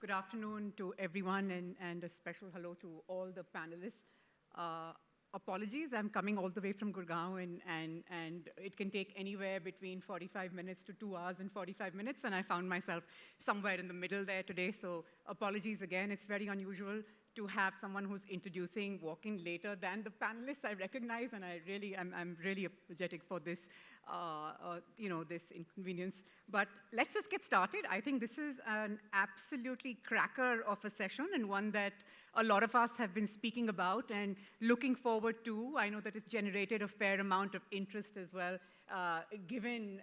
Good afternoon to everyone, and a special hello to all the panelists. Apologies, I'm coming all the way from Gurgaon, and it can take anywhere between 45 minutes to 2 hours and 45 minutes, and I found myself somewhere in the middle there today, so apologies again. It's very unusual to have someone who's introducing walk in later than the panelists. I recognize, and I'm really apologetic for this, this inconvenience. But let's just get started. I think this is an absolutely cracker of a session, and one that a lot of us have been speaking about and looking forward to. I know that it's generated a fair amount of interest as well, given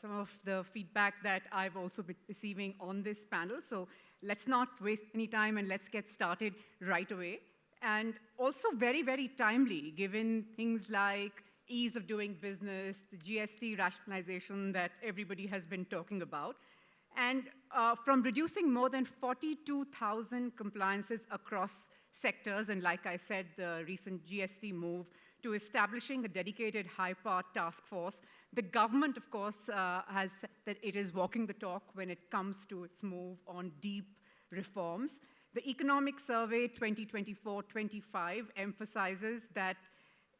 some of the feedback that I've also been receiving on this panel. So let's not waste any time and let's get started right away. And also very, very timely, given things like ease of doing business, the GST rationalization that everybody has been talking about. And from reducing more than 42,000 compliances across sectors, and like I said, the recent GST move, to establishing a dedicated high-powered task force, the government, of course, has said that it is walking the talk when it comes to its move on deep reforms. The Economic Survey 2024-25 emphasizes that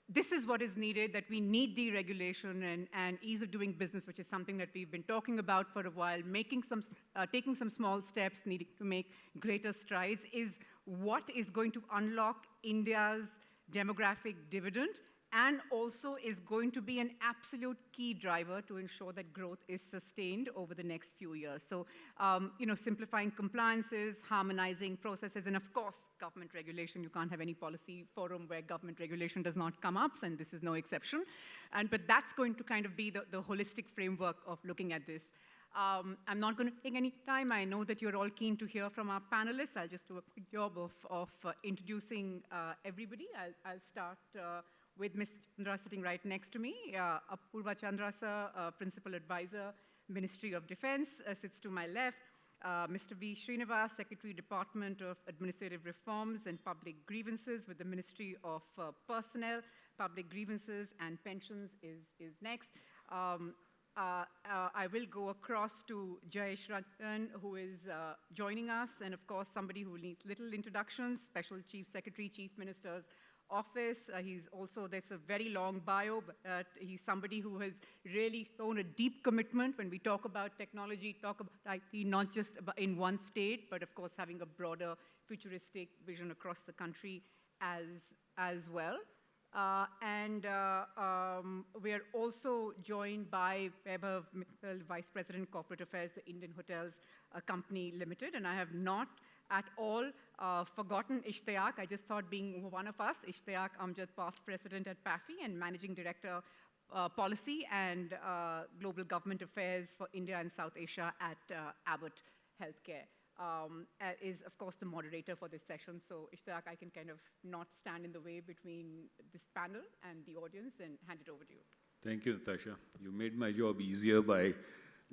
this is what is needed, that we need deregulation and ease of doing business, which is something that we've been talking about for a while. Taking some small steps, needing to make greater strides, is what is going to unlock India's demographic dividend, and also is going to be an absolute key driver to ensure that growth is sustained over the next few years. So, simplifying compliances, harmonizing processes, and of course, government regulation. You can't have any policy forum where government regulation does not come up, and this is no exception. But that's going to kind of be the holistic framework of looking at this. I'm not going to take any time. I know that you're all keen to hear from our panelists. I'll just do a quick job of introducing everybody. I'll start with Mr. Chandra sitting right next to me. Apurva Chandra, sir, Principal Advisor, Ministry of Defense, sits to my left. Mr. V. Srinivas, Secretary, Department of Administrative Reforms and Public Grievances with the Ministry of Personnel, Public Grievances and Pensions is next. I will go across to Jayesh Ranjan, who is joining us, and of course, somebody who needs little introductions, Special Chief Secretary, Chief Minister's Office. He's also, that's a very long bio, but he's somebody who has really shown a deep commitment when we talk about technology, talk about IT, not just in one state, but of course, having a broader futuristic vision across the country as well. We are also joined by Weber Mitchell, Vice President, Corporate Affairs, the Indian Hotels Company Limited. And I have not at all forgotten Ishteyaque. I just thought, being one of us, Ishteyaque Amjad, past President at PAFI and Managing Director, Policy and Global Government Affairs for India and South Asia at Abbott Healthcare. Is, of course, the moderator for this session. So, Ishteyaque, I can kind of not stand in the way between this panel and the audience and hand it over to you. Thank you, Natasha. You made my job easier by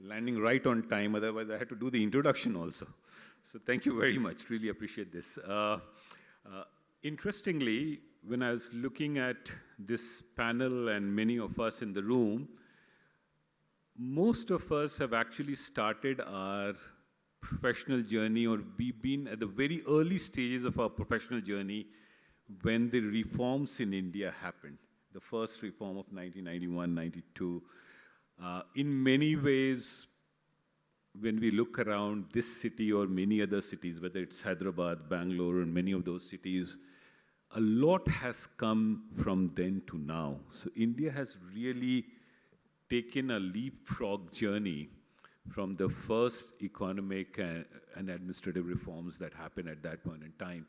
landing right on time. Otherwise, I had to do the introduction also. So thank you very much. Really appreciate this. Interestingly, when I was looking at this panel and many of us in the room, most of us have actually started our professional journey, or we've been at the very early stages of our professional journey when the reforms in India happened. The first reform of 1991-92. In many ways, when we look around this city or many other cities, whether it's Hyderabad, Bangalore, and many of those cities, a lot has come from then to now. So India has really taken a leapfrog journey from the first economic and administrative reforms that happened at that point in time.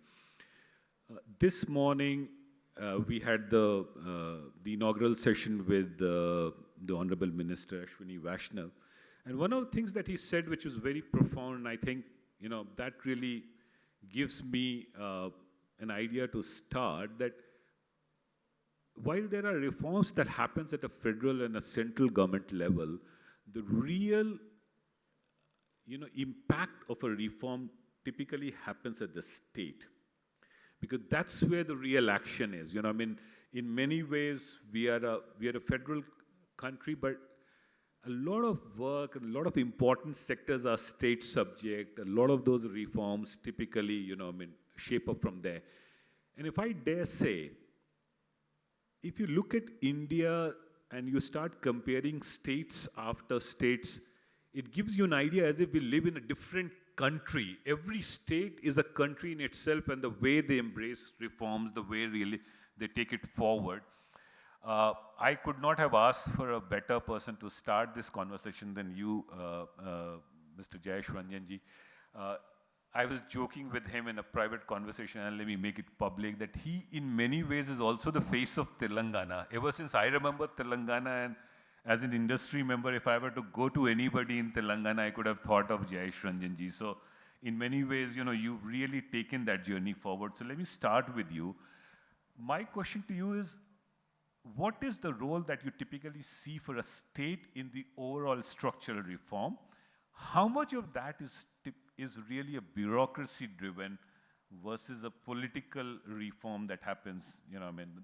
This morning, we had the inaugural session with the Honorable Minister, Ashwini Vaishnav. And one of the things that he said, which was very profound, and I think, that really gives me an idea to start, that while there are reforms that happens at a federal and a central government level, the real impact of a reform typically happens at the state, because that's where the real action is. In many ways, we are a federal country, but a lot of work, a lot of important sectors are state subject. A lot of those reforms typically, shape up from there. And if I dare say, if you look at India and you start comparing states after states, it gives you an idea as if we live in a different country. Every state is a country in itself, and the way they embrace reforms, the way really they take it forward. I could not have asked for a better person to start this conversation than you, Mr. Jayesh Ranjan ji. I was joking with him in a private conversation, and let me make it public, that he, in many ways, is also the face of Telangana. Ever since I remember Telangana, and as an industry member, if I were to go to anybody in Telangana, I could have thought of Jayesh Ranjan ji. So, in many ways, you've really taken that journey forward. So, let me start with you. My question to you is, what is the role that you typically see for a state in the overall structural reform? How much of that is really a bureaucracy-driven versus a political reform that happens,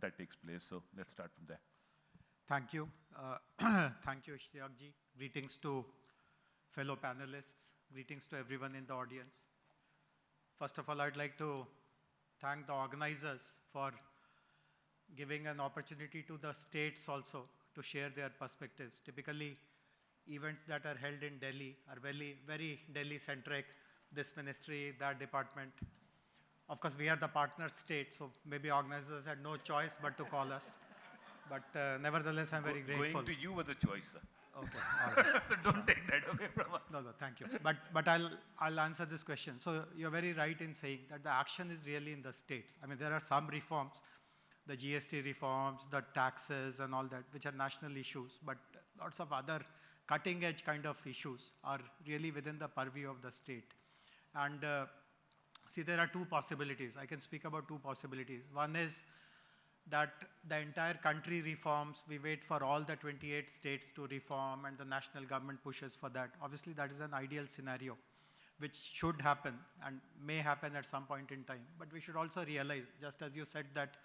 that takes place? So let's start from there. Thank you. Thank you, Ishteyaque ji. Greetings to fellow panelists. Greetings to everyone in the audience. First of all, I'd like to thank the organizers for giving an opportunity to the states also to share their perspectives. Typically, events that are held in Delhi are very, very Delhi-centric, this ministry, that department. Of course, we are the partner state, so maybe organizers had no choice but to call us. But nevertheless, I'm very grateful. Going to you was a choice, sir. Okay, all right. So don't take that away from us. No, thank you. But I'll answer this question. So you're very right in saying that the action is really in the states. I mean, there are some reforms, the GST reforms, the taxes and all that, which are national issues, but lots of other cutting edge kind of issues are really within the purview of the state. And see, there are two possibilities. I can speak about two possibilities. One is that the entire country reforms, we wait for all the 28 states to reform and the national government pushes for that. Obviously, that is an ideal scenario, which should happen and may happen at some point in time. But we should also realize, just as you said, that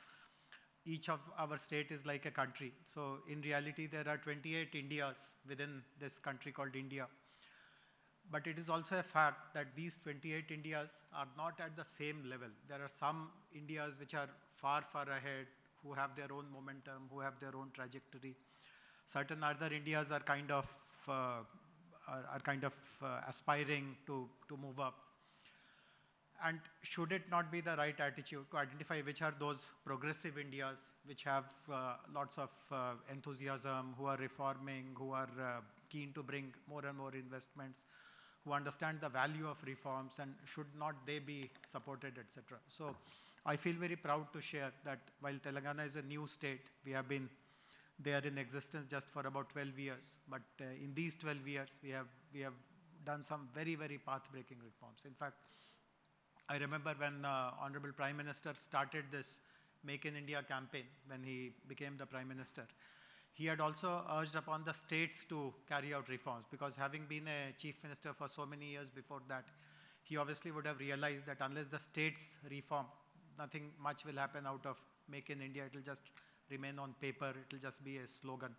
each of our state is like a country. So in reality, there are 28 Indias within this country called India. But it is also a fact that these 28 Indias are not at the same level. There are some Indias which are far, far ahead, who have their own momentum, who have their own trajectory. Certain other Indias are kind of aspiring to move up. And should it not be the right attitude to identify which are those progressive Indias which have lots of enthusiasm, who are reforming, who are keen to bring more and more investments, who understand the value of reforms, and should not they be supported, etc. So I feel very proud to share that while Telangana is a new state, we have been there in existence just for about 12 years. But in these 12 years, we have done some very, very path-breaking reforms. In fact, I remember when Honorable Prime Minister started this Make in India campaign when he became the Prime Minister. He had also urged upon the states to carry out reforms, because having been a Chief Minister for so many years before that, he obviously would have realized that unless the states reform, nothing much will happen out of Make in India. It will just remain on paper. It will just be a slogan.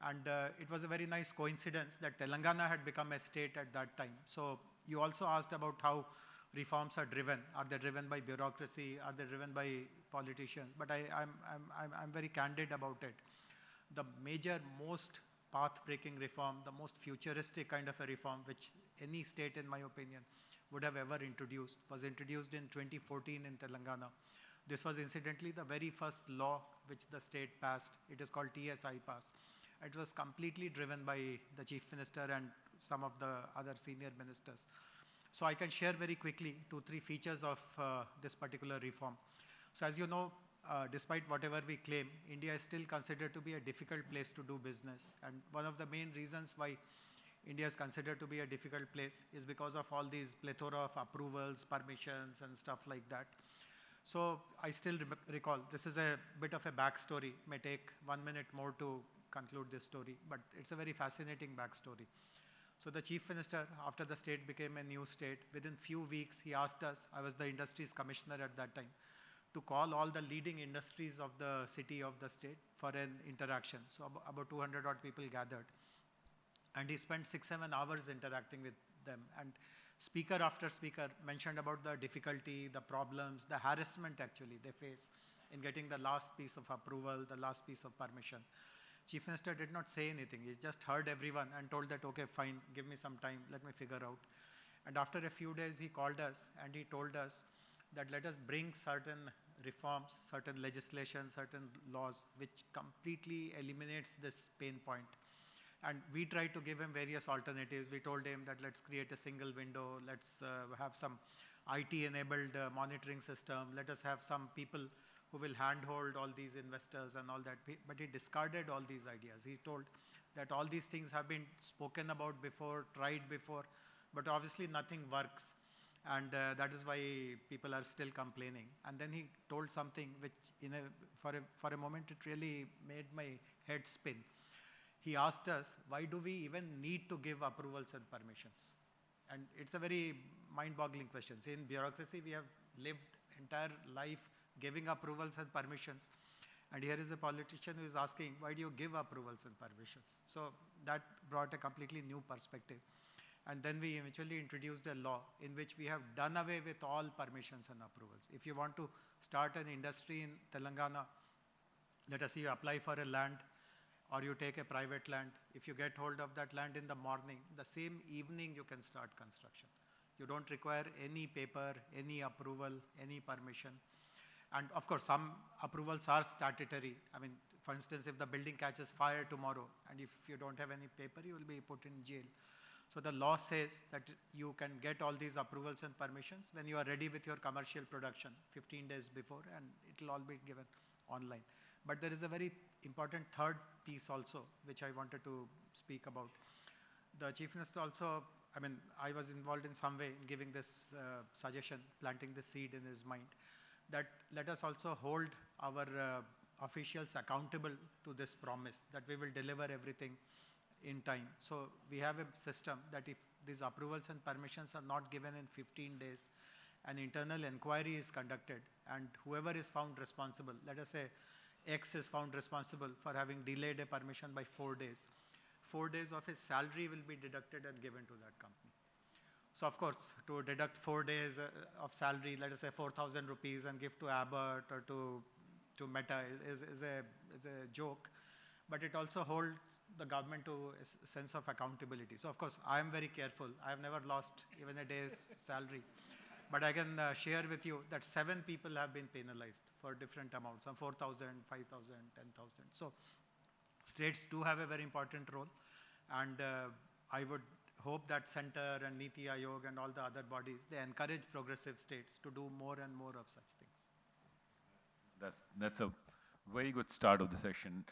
And it was a very nice coincidence that Telangana had become a state at that time. So you also asked about how reforms are driven. Are they driven by bureaucracy? Are they driven by politicians? But I'm very candid about it. The major, most path-breaking reform, the most futuristic kind of a reform which any state, in my opinion, would have ever introduced, was introduced in 2014 in Telangana. This was incidentally the very first law which the state passed. It is called TSI Pass. It was completely driven by the Chief Minister and some of the other senior ministers. So I can share very quickly 2-3 features of this particular reform. So as you know, despite whatever we claim, India is still considered to be a difficult place to do business. And one of the main reasons why India is considered to be a difficult place is because of all these plethora of approvals, permissions, and stuff like that. So I still recall, this is a bit of a backstory. May take 1 minute more to conclude this story, but it's a very fascinating backstory. So the Chief Minister, after the state became a new state, within few weeks, he asked us, I was the industries commissioner at that time, to call all the leading industries of the city, of the state, for an interaction. So about 200 odd people gathered. And he spent 6-7 hours interacting with them. And speaker after speaker mentioned about the difficulty, the problems, the harassment actually they face in getting the last piece of approval, the last piece of permission. Chief Minister did not say anything. He just heard everyone and told that, okay, fine, give me some time, let me figure out. And after a few days, he called us and he told us that let us bring certain reforms, certain legislation, certain laws, which completely eliminates this pain point. And we tried to give him various alternatives. We told him that let's create a single window, let's have some IT-enabled monitoring system, let us have some people who will handhold all these investors and all that. But he discarded all these ideas. He told that all these things have been spoken about before, tried before, but obviously nothing works. And that is why people are still complaining. And then he told something which for a moment it really made my head spin. He asked us, why do we even need to give approvals and permissions? And it's a very mind-boggling question. See, in bureaucracy, we have lived entire life giving approvals and permissions. And here is a politician who is asking, why do you give approvals and permissions? So that brought a completely new perspective. And then we eventually introduced a law in which we have done away with all permissions and approvals. If you want to start an industry in Telangana, let us say you apply for a land or you take a private land. If you get hold of that land in the morning, the same evening you can start construction. You don't require any paper, any approval, any permission. And of course, some approvals are statutory. I mean, for instance, if the building catches fire tomorrow, and if you don't have any paper, you will be put in jail. So the law says that you can get all these approvals and permissions when you are ready with your commercial production 15 days before, and it will all be given online. But there is a very important third piece also, which I wanted to speak about. The Chief Minister also, I mean, I was involved in some way in giving this suggestion, planting the seed in his mind, that let us also hold our officials accountable to this promise that we will deliver everything in time. So we have a system that if these approvals and permissions are not given in 15 days, an internal inquiry is conducted, and whoever is found responsible, let us say X is found responsible for having delayed a permission by 4 days, 4 days of his salary will be deducted and given to that company. So of course, to deduct 4 days of salary, let us say 4,000 rupees and give to Abbott or to Meta is a joke, but it also holds the government to a sense of accountability. So of course, I am very careful. I have never lost even a day's salary. But I can share with you that 7 people have been penalized for different amounts, some 4,000, 5,000, 10,000. So states do have a very important role. And I would hope that Center and Niti Aayog and all the other bodies, they encourage progressive states to do more and more of such things. That's a very good start of the session.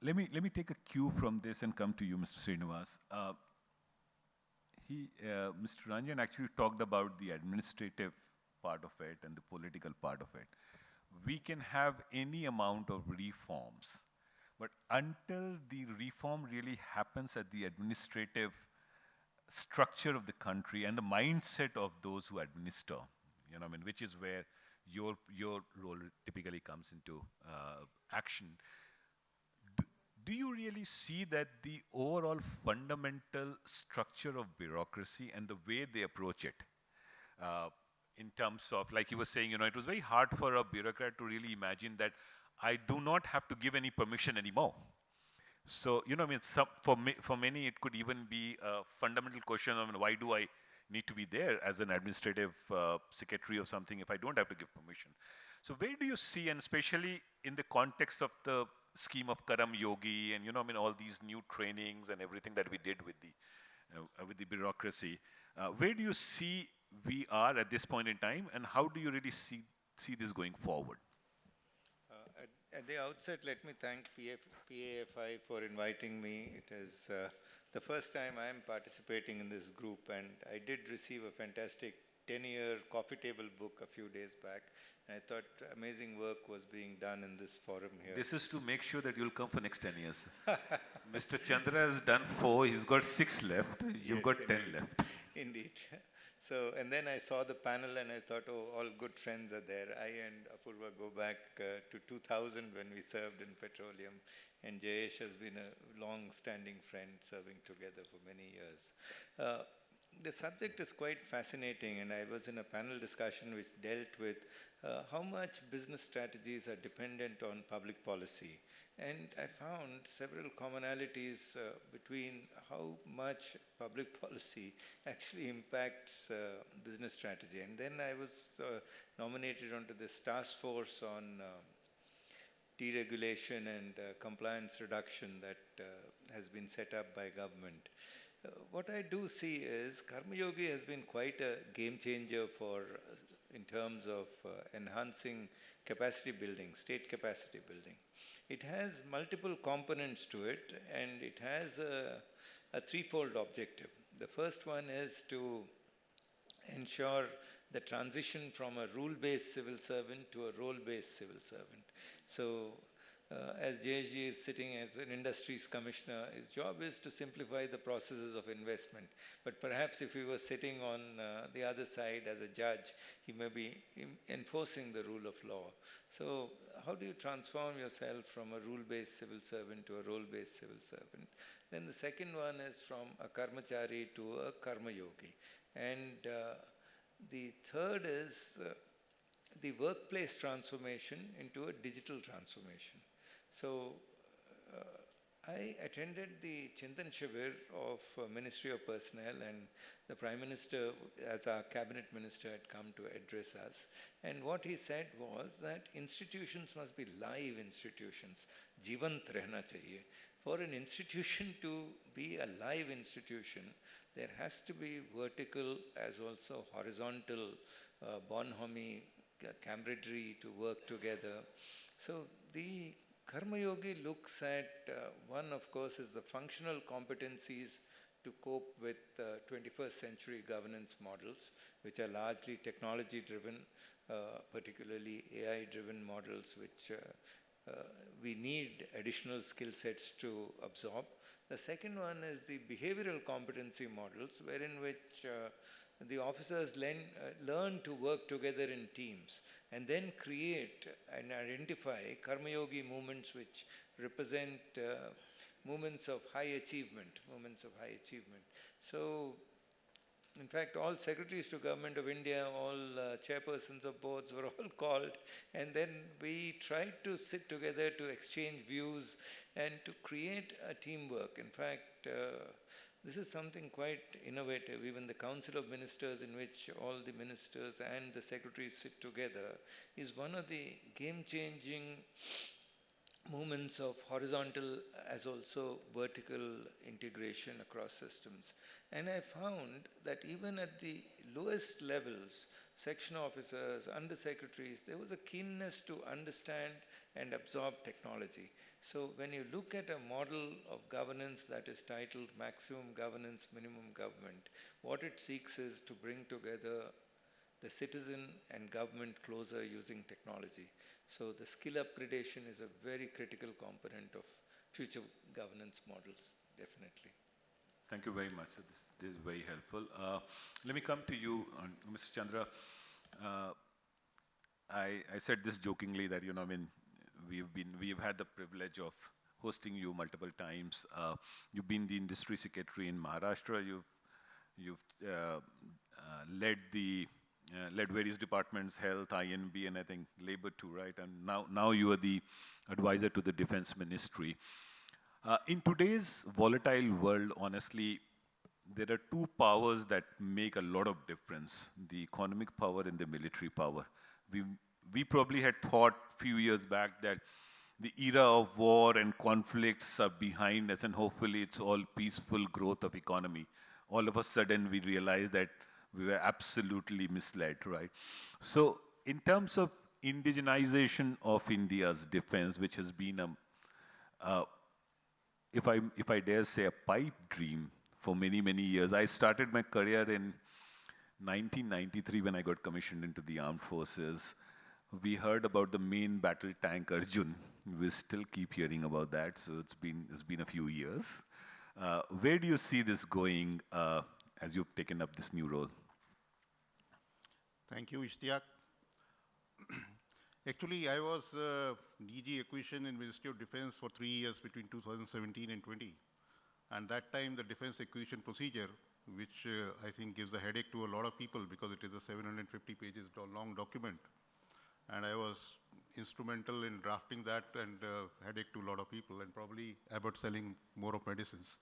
Let me take a cue from this and come to you, Mr. Srinivas. Mr. Ranjan actually talked about the administrative part of it and the political part of it. We can have any amount of reforms, but until the reform really happens at the administrative structure of the country and the mindset of those who administer, you know, I mean, which is where your role typically comes into action. Do you really see that the overall fundamental structure of bureaucracy and the way they approach it, in terms of, like you were saying, you know, it was very hard for a bureaucrat to really imagine that I do not have to give any permission anymore. So, you know, I mean, for many, it could even be a fundamental question of, I mean, why do I need to be there as an administrative secretary or something if I don't have to give permission? So where do you see, and especially in the context of the scheme of Karam Yogi and, you know, I mean, all these new trainings and everything that we did with the bureaucracy, where do you see we are at this point in time, and how do you really see this going forward? At the outset, let me thank PAFI for inviting me. It is the first time I am participating in this group, and I did receive a fantastic 10-year coffee table book a few days back. And I thought amazing work was being done in this forum here. This is to make sure that you'll come for next 10 years. Mr. Chandra has done 4, he's got 6 left, you've got 10 left. Indeed. So, and then I saw the panel and I thought, oh, all good friends are there. I and Apurva go back to 2000 when we served in petroleum, and Jayesh has been a long-standing friend serving together for many years. The subject is quite fascinating, and I was in a panel discussion which dealt with how much business strategies are dependent on public policy. And I found several commonalities between how much public policy actually impacts business strategy. And then I was nominated onto this task force on deregulation and compliance reduction that has been set up by government. What I do see is Karma Yogi has been quite a game changer in terms of enhancing capacity building, state capacity building. It has multiple components to it, and it has a threefold objective. The first one is to ensure the transition from a rule-based civil servant to a role-based civil servant. So, as JSG is sitting as an industries commissioner, his job is to simplify the processes of investment. But perhaps if he was sitting on the other side as a judge, he may be enforcing the rule of law. So how do you transform yourself from a rule-based civil servant to a role-based civil servant? Then the second one is from a karmachari to a karma yogi. And the third is the workplace transformation into a digital transformation. So I attended the Chintan Shivir of Ministry of Personnel, and the Prime Minister, as our cabinet minister, had come to address us. And what he said was that institutions must be live institutions. Jivant rehna chahiye. For an institution to be a live institution, there has to be vertical as also horizontal bonhomie, camaraderie to work together. So the Karma Yogi looks at, one of course is the functional competencies to cope with 21st century governance models, which are largely technology driven, particularly AI driven models, which we need additional skill sets to absorb. The second one is the behavioral competency models, wherein which the officers learn to work together in teams and then create and identify Karma Yogi movements which represent moments of high achievement, So, in fact, all secretaries to Government of India, all chairpersons of boards were all called, and then we tried to sit together to exchange views and to create a teamwork. In fact, this is something quite innovative. Even the Council of Ministers, in which all the ministers and the secretaries sit together, is one of the game-changing movements of horizontal as also vertical integration across systems. And I found that even at the lowest levels, section officers, undersecretaries, there was a keenness to understand and absorb technology. So when you look at a model of governance that is titled Maximum Governance, Minimum Government, what it seeks is to bring together the citizen and government closer using technology. So the skill upgradation is a very critical component of future governance models, definitely. Thank you very much. So this is very helpful. Let me come to you, Mr. Chandra. I said this jokingly that, you know, I mean, we've had the privilege of hosting you multiple times. You've been the industry secretary in Maharashtra. You've led various departments, health, INB, and I think labor too, right? And now you are the advisor to the defense ministry. In today's volatile world, honestly, there are two powers that make a lot of difference: the economic power and the military power. We probably had thought a few years back that the era of war and conflicts are behind us, and hopefully it's all peaceful growth of economy. All of a sudden, we realized that we were absolutely misled, right? So in terms of indigenization of India's defense, which has been if I dare say, a pipe dream for many, many years. I started my career in 1993 when I got commissioned into the armed forces. We heard about the main battle tank Arjun. We still keep hearing about that, so it's been a few years. Where do you see this going as you've taken up this new role? Thank you, Ishteyaque. Actually, I was DG Acquisition in Ministry of Defense for 3 years between 2017 and 20. And that time, the defense acquisition procedure, which I think gives a headache to a lot of people because it is a 750 pages long document. And I was instrumental in drafting that and headache to a lot of people, and probably Abbott selling more of medicines.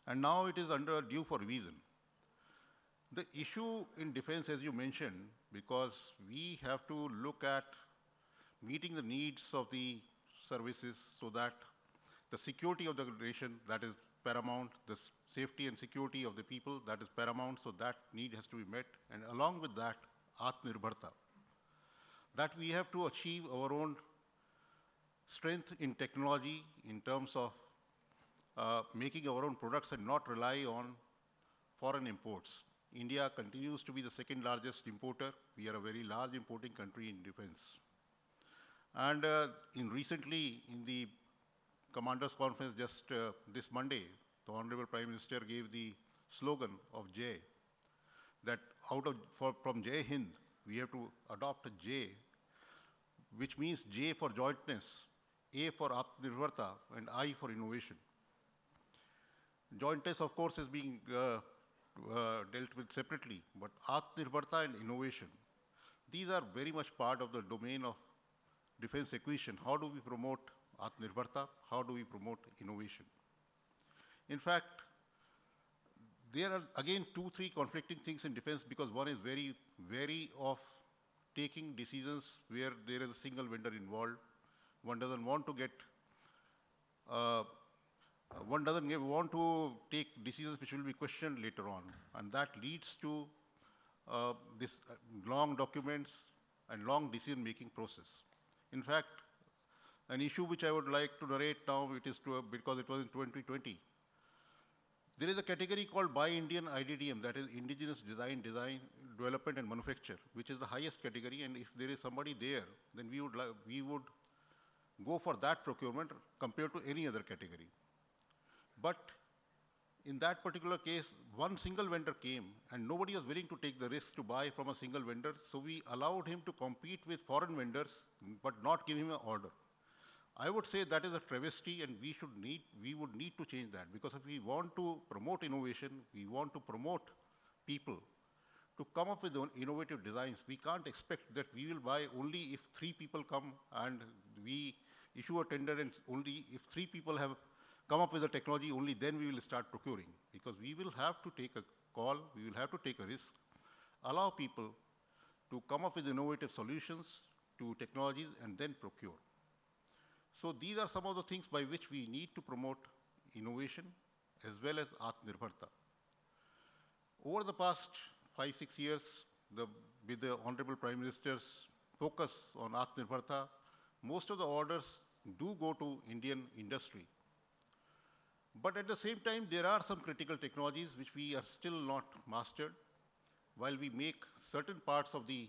And now it is under due for revision. The issue in defense, as you mentioned, because we have to look at meeting the needs of the services so that the security of the nation, that is paramount, the safety and security of the people, that is paramount, so that need has to be met. And along with that, Atmanirbharta, that we have to achieve our own strength in technology in terms of making our own products and not rely on foreign imports. India continues to be the second largest importer. We are a very large importing country in defense. And recently, in the Commanders Conference just this Monday, the Honorable Prime Minister gave the slogan of Jay, that from Jai Hind, we have to adopt a J, which means J for jointness, A for Atmanirbharta, and I for innovation. Jointness, of course, is being dealt with separately, but Atmanirbharta and innovation, these are very much part of the domain of defense acquisition. How do we promote Atmanirbharta? How do we promote innovation? In fact, there are again 2-3 conflicting things in defense, because one is very wary of taking decisions where there is a single vendor involved. One doesn't want to get want to take decisions which will be questioned later on, and that leads to this long documents and long decision-making process. In fact, an issue which I would like to narrate now, because it was in 2020. There is a category called Buy Indian IDDM, that is Indigenous Design, Development and Manufacture, which is the highest category, and if there is somebody there, then we would go for that procurement compared to any other category. But in that particular case, one single vendor came and nobody was willing to take the risk to buy from a single vendor, so we allowed him to compete with foreign vendors but not give him an order. I would say that is a travesty, and we would need to change that, because if we want to promote innovation, we want to promote people to come up with innovative designs. We can't expect that we will buy only if 3 people come and we issue a tender, and only if 3 people have come up with the technology, only then we will start procuring, because we will have to take a call, we will have to take a risk, allow people to come up with innovative solutions to technologies and then procure. So these are some of the things by which we need to promote innovation as well as Atmanirbharta. Over the past 5-6 years, with the Honorable Prime Minister's focus on Atmanirbharta, most of the orders do go to Indian industry. But at the same time, there are some critical technologies which we are still not mastered. While we make certain parts of the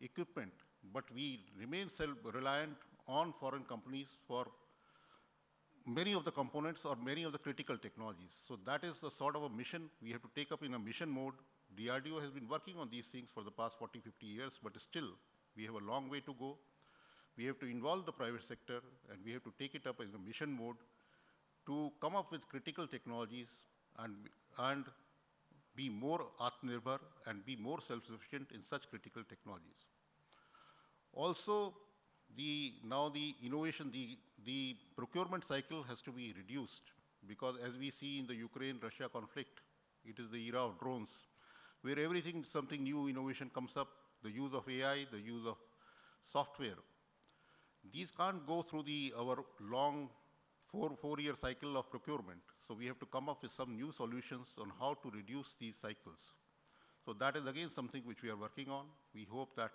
equipment, but we remain self-reliant on foreign companies for many of the components or many of the critical technologies. So that is the sort of a mission we have to take up in a mission mode. DRDO has been working on these things for the past 40-50 years, but still we have a long way to go. We have to involve the private sector, and we have to take it up in a mission mode to come up with critical technologies and be more Atmanirbhar and be more self-sufficient in such critical technologies. Also, now the innovation, the procurement cycle has to be reduced, because as we see in the Ukraine-Russia conflict, it is the era of drones, where something new innovation comes up, the use of AI, the use of software. These can't go through our long four-year cycle of procurement. So we have to come up with some new solutions on how to reduce these cycles. So that is again something which we are working on. We hope that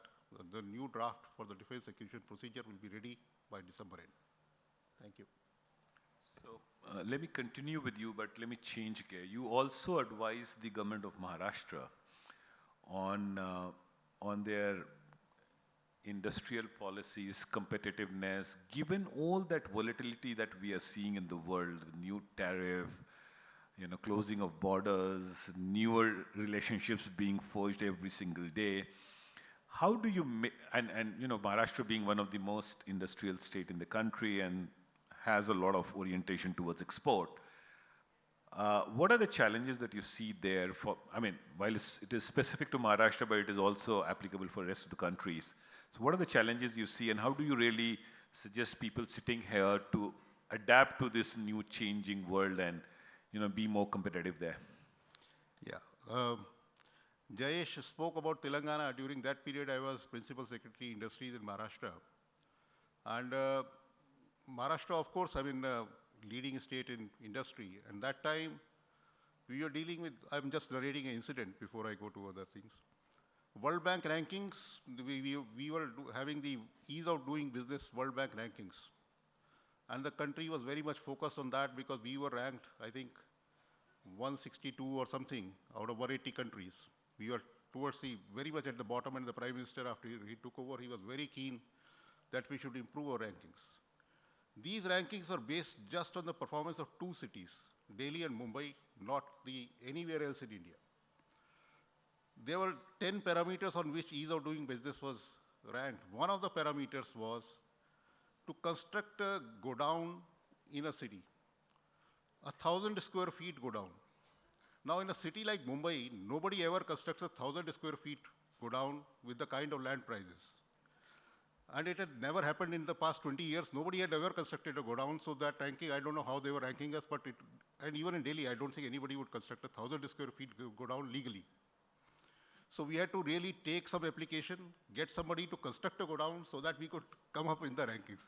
the new draft for the defense acquisition procedure will be ready by December end. Thank you. So let me continue with you, but let me change gear. You also advise the government of Maharashtra on their industrial policies, competitiveness, given all that volatility that we are seeing in the world, new tariff, closing of borders, newer relationships being forged every single day. How do you Maharashtra being one of the most industrial state in the country and has a lot of orientation towards export. What are the challenges that you see there while it is specific to Maharashtra, but it is also applicable for the rest of the countries. So what are the challenges you see and how do you really suggest people sitting here to adapt to this new changing world and, be more competitive there? Yeah. Jayesh spoke about Telangana. During that period, I was Principal Secretary Industries in Maharashtra. And Maharashtra, of course, leading state in industry. And that time, we were dealing with, I'm just narrating an incident before I go to other things. World Bank rankings, we were having the ease of doing business World Bank rankings. And the country was very much focused on that because we were ranked, I think, 162 or something out of 180 countries. We were very much at the bottom, and the Prime Minister, after he took over, he was very keen that we should improve our rankings. These rankings were based just on the performance of two cities, Delhi and Mumbai, not anywhere else in India. There were 10 parameters on which ease of doing business was ranked. One of the parameters was to construct a godown in a city. 1,000 square feet godown. Now in a city like Mumbai, nobody ever constructs 1,000 square feet godown with the kind of land prices. And it had never happened in the past 20 years. Nobody had ever constructed a godown, so that ranking, I don't know how they were ranking us, and even in Delhi, I don't think anybody would construct 1,000 square feet godown legally. So we had to really take some application, get somebody to construct a godown so that we could come up in the rankings.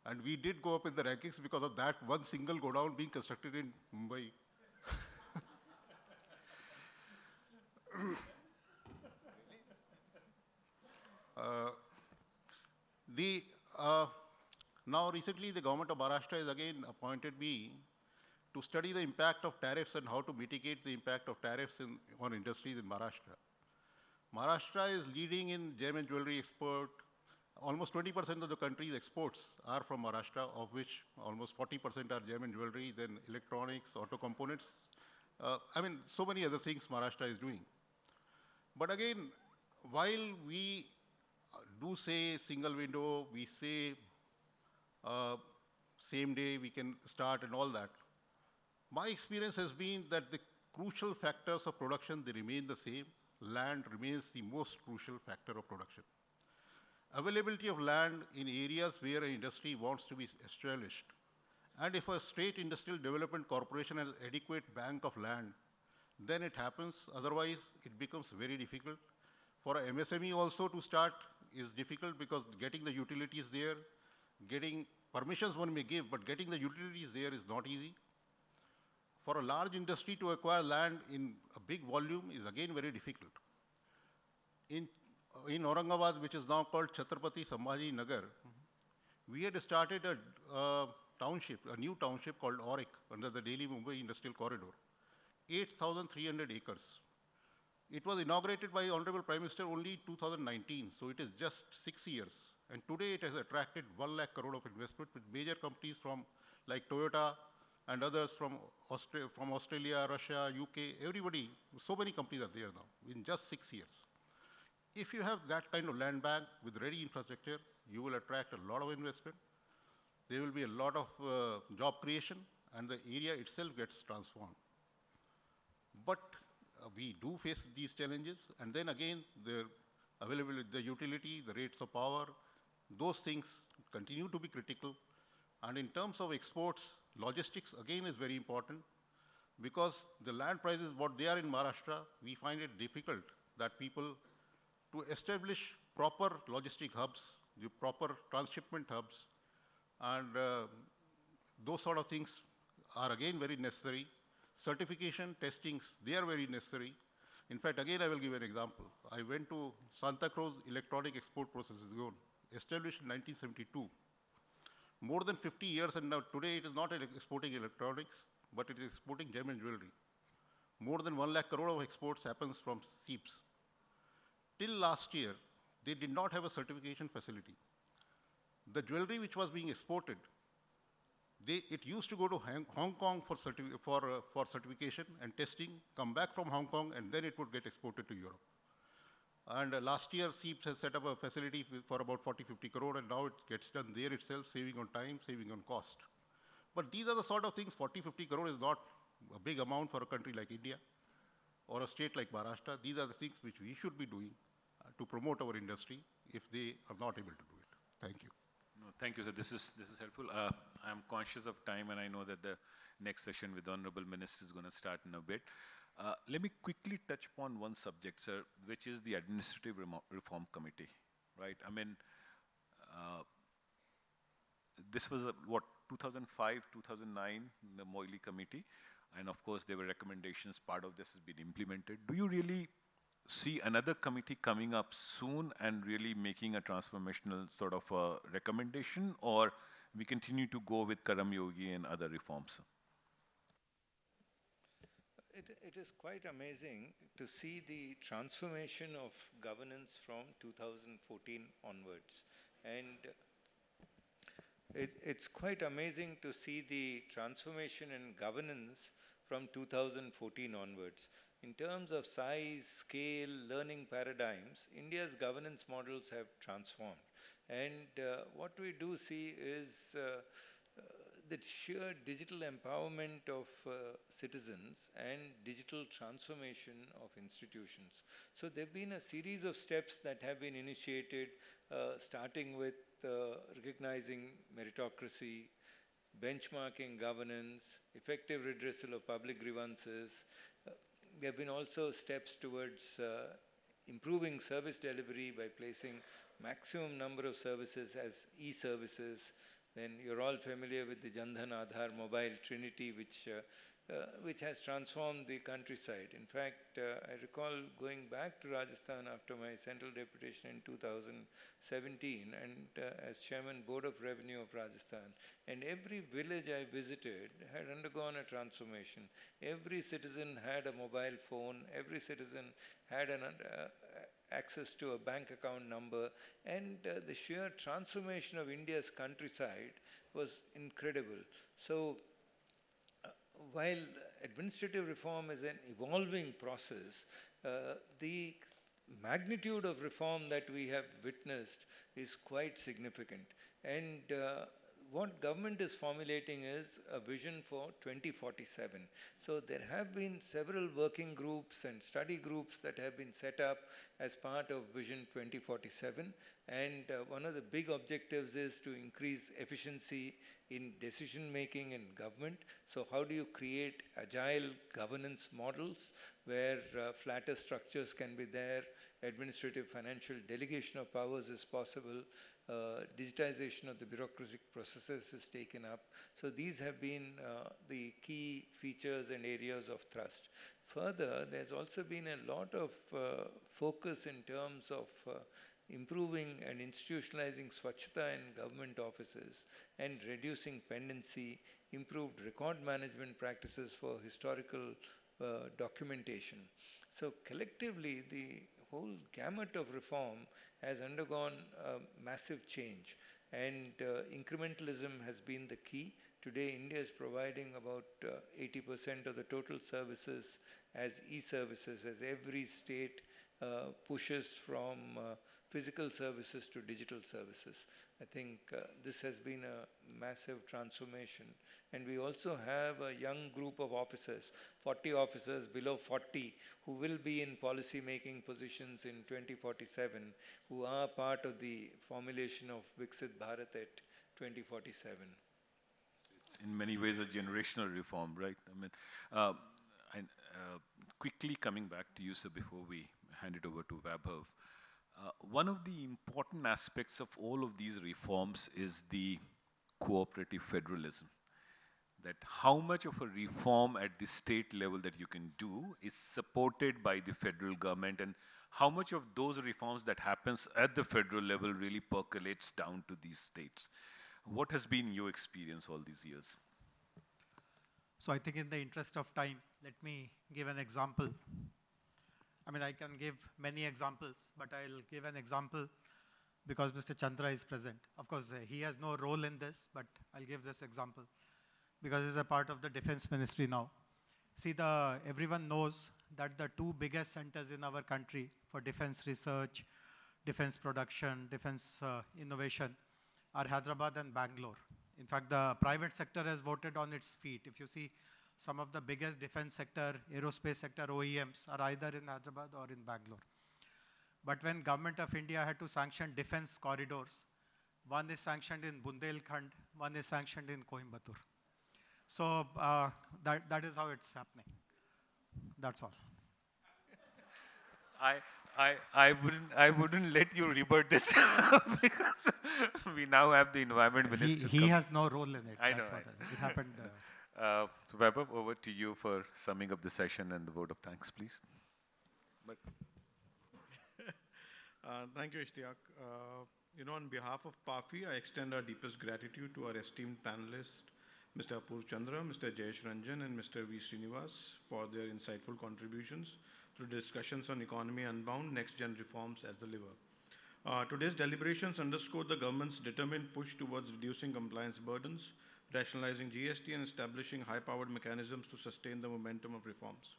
And we did go up in the rankings because of that one single godown being constructed in Mumbai. Now recently the government of Maharashtra has again appointed me to study the impact of tariffs and how to mitigate the impact of tariffs on industries in Maharashtra. Maharashtra is leading in gem and jewelry export. Almost 20% of the country's exports are from Maharashtra, of which almost 40% are gem and jewelry, then electronics, auto components. So many other things Maharashtra is doing. But again, while we do say single window, we say same day we can start and all that, my experience has been that the crucial factors of production, they remain the same. Land remains the most crucial factor of production. Availability of land in areas where an industry wants to be established. And if a state industrial development corporation has adequate bank of land, then it happens. Otherwise, it becomes very difficult. For a MSME also to start is difficult because getting the utilities there, getting permissions one may give, but getting the utilities there is not easy. For a large industry to acquire land in a big volume is again very difficult. In Aurangabad, which is now called Chhatrapati Sambhaji Nagar, we had started a new township called Auric under the Delhi-Mumbai Industrial Corridor, 8,300 acres. It was inaugurated by Honorable Prime Minister only 2019, so it is just 6 years. And today it has attracted 1 lakh crore of investment with major companies like Toyota and others from Australia, Russia, UK, everybody, so many companies are there now in just 6 years. If you have that kind of land bank with ready infrastructure, you will attract a lot of investment. There will be a lot of job creation and the area itself gets transformed. But we do face these challenges, and then again, the availability, the utility, the rates of power, those things continue to be critical. And in terms of exports, logistics again is very important because the land prices, what they are in Maharashtra, we find it difficult that people to establish proper logistic hubs, the proper transshipment hubs, and those sort of things are again very necessary. Certification, testings, they are very necessary. In fact, again, I will give an example. I went to Santa Cruz Electronic Export Processes Zone, established in 1972. More than 50 years, and now today it is not exporting electronics, but it is exporting gem and jewelry. More than 1 lakh crore of exports happens from SEEPs. Till last year, they did not have a certification facility. The jewelry which was being exported, It used to go to Hong Kong for certification and testing, come back from Hong Kong, and then it would get exported to Europe. And last year, SEEPS has set up a facility for about 40-50 crore, and now it gets done there itself, saving on time, saving on cost. But these are the sort of things, 40-50 crore is not a big amount for a country like India or a state like Maharashtra. These are the things which we should be doing to promote our industry if they are not able to do it. Thank you. No, thank you, sir. This is helpful. I'm conscious of time, and I know that the next session with the Honorable Minister is going to start in a bit. Let me quickly touch upon one subject, sir, which is the Administrative Reform Committee, right? I mean, this was, 2005, 2009, the Moily Committee, and of course there were recommendations, part of this has been implemented. Do you really see another committee coming up soon and really making a transformational sort of a recommendation, or we continue to go with Karam Yogi and other reforms? It is quite amazing to see the transformation of governance from 2014 onwards. And it's quite amazing to see the transformation in governance from 2014 onwards. In terms of size, scale, learning paradigms, India's governance models have transformed. And what we do see is the sheer digital empowerment of citizens and digital transformation of institutions. So there have been a series of steps that have been initiated, starting with recognizing meritocracy, benchmarking governance, effective redressal of public grievances. There have been also steps towards improving service delivery by placing maximum number of services as e-services. Then you're all familiar with the Jan Dhan Aadhaar mobile trinity, which has transformed the countryside. In fact, I recall going back to Rajasthan after my central deputation in 2017, and as Chairman Board of Revenue of Rajasthan, and every village I visited had undergone a transformation. Every citizen had a mobile phone, every citizen had an access to a bank account number, and the sheer transformation of India's countryside was incredible. So while administrative reform is an evolving process, the magnitude of reform that we have witnessed is quite significant. And what government is formulating is a vision for 2047. So there have been several working groups and study groups that have been set up as part of Vision 2047. And one of the big objectives is to increase efficiency in decision making in government. So how do you create agile governance models where flatter structures can be there, administrative financial delegation of powers is possible, digitization of the bureaucratic processes is taken up. So these have been the key features and areas of thrust. Further, there's also been a lot of focus in terms of improving and institutionalizing Swachhata in government offices and reducing pendency, improved record management practices for historical documentation. So collectively, the whole gamut of reform has undergone a massive change, and incrementalism has been the key. Today, India is providing about 80% of the total services as e-services, as every state pushes from physical services to digital services. I think this has been a massive transformation. And we also have a young group of officers, 40 officers below 40, who will be in policy-making positions in 2047, who are part of the formulation of Viksit Bharat at 2047. It's in many ways a generational reform, right? I mean, quickly coming back to you, sir, before we hand it over to Vaibhav. One of the important aspects of all of these reforms is the cooperative federalism. That how much of a reform at the state level that you can do is supported by the federal government, and how much of those reforms that happens at the federal level really percolates down to these states. What has been your experience all these years? So I think in the interest of time, let me give an example. I mean, I can give many examples, but I'll give an example because Mr. Chandra is present. Of course, he has no role in this, but I'll give this example. because it's a part of the defense ministry now. See, everyone knows that the two biggest centers in our country for defense research, defense production, defense innovation are Hyderabad and Bangalore. In fact, the private sector has voted on its feet. If you see, some of the biggest defense sector, aerospace sector OEMs are either in Hyderabad or in Bangalore. But when Government of India had to sanction defense corridors, one is sanctioned in Bundelkhand, one is sanctioned in Coimbatore. So that is how it's happening. That's all. I wouldn't let you rebut this because we now have the environment minister. He has no role in it. I know. It happened. So Vaibhav, over to you for summing up the session and the vote of thanks, please. Thank you, Ishteyaque. On behalf of PAFI, I extend our deepest gratitude to our esteemed panelists, Mr. Apurva Chandra, Mr. Jayesh Ranjan, and Mr. V. Srinivas for their insightful contributions to discussions on economy unbound, next-gen reforms as the lever. Today's deliberations underscore the government's determined push towards reducing compliance burdens, rationalizing GST, and establishing high-powered mechanisms to sustain the momentum of reforms.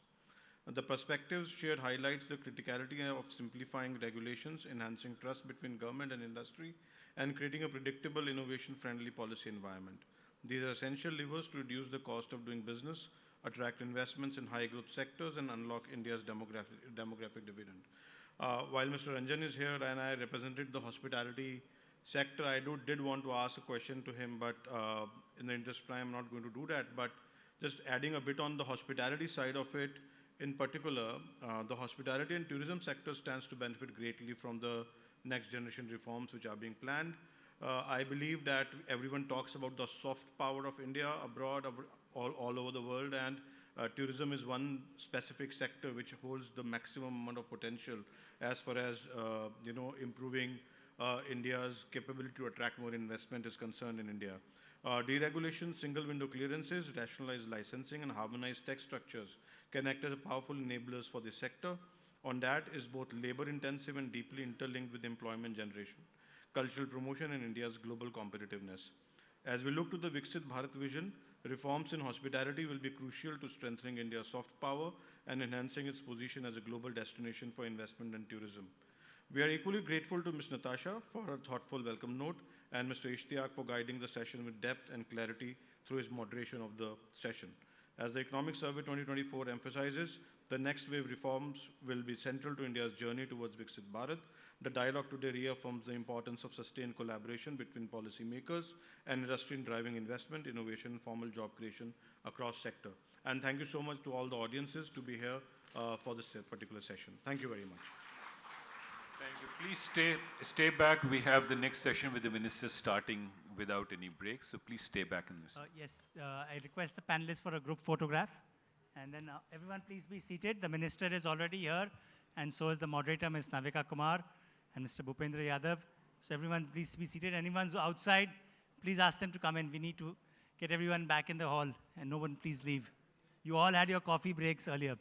The perspectives shared highlights the criticality of simplifying regulations, enhancing trust between government and industry, and creating a predictable, innovation-friendly policy environment. These are essential levers to reduce the cost of doing business, attract investments in high-growth sectors, and unlock India's demographic dividend. While Mr. Ranjan is here and I represented the hospitality sector, I did want to ask a question to him, but in the interest of time, I'm not going to do that. But just adding a bit on the hospitality side of it, in particular, the hospitality and tourism sector stands to benefit greatly from the next generation reforms which are being planned. I believe that everyone talks about the soft power of India abroad, all over the world, and tourism is one specific sector which holds the maximum amount of potential as far as improving India's capability to attract more investment is concerned in India. Deregulation, single window clearances, rationalized licensing, and harmonized tax structures can act as powerful enablers for this sector. On that is both labor intensive and deeply interlinked with employment generation, cultural promotion, and India's global competitiveness. As we look to the Viksit Bharat vision, reforms in hospitality will be crucial to strengthening India's soft power and enhancing its position as a global destination for investment and tourism. We are equally grateful to Ms. Natasha for her thoughtful welcome note and Mr. Ishteyaque for guiding the session with depth and clarity through his moderation of the session. As the Economic Survey 2024 emphasizes, the next wave reforms will be central to India's journey towards Viksit Bharat. The dialogue today reaffirms the importance of sustained collaboration between policymakers and industry in driving investment, innovation, and formal job creation across sector. And thank you so much to all the audiences to be here for this particular session. Thank you very much. Thank you. Please stay back. We have the next session with the minister starting without any breaks. So please stay back in this. Yes, I request the panelists for a group photograph. And then everyone please be seated. The minister is already here. And so is the moderator, Ms. Navika Kumar and Mr. Bhupendra Yadav. So everyone please be seated. Anyone who's outside, please ask them to come in. We need to get everyone back in the hall. And no one please leave. You all had your coffee breaks earlier.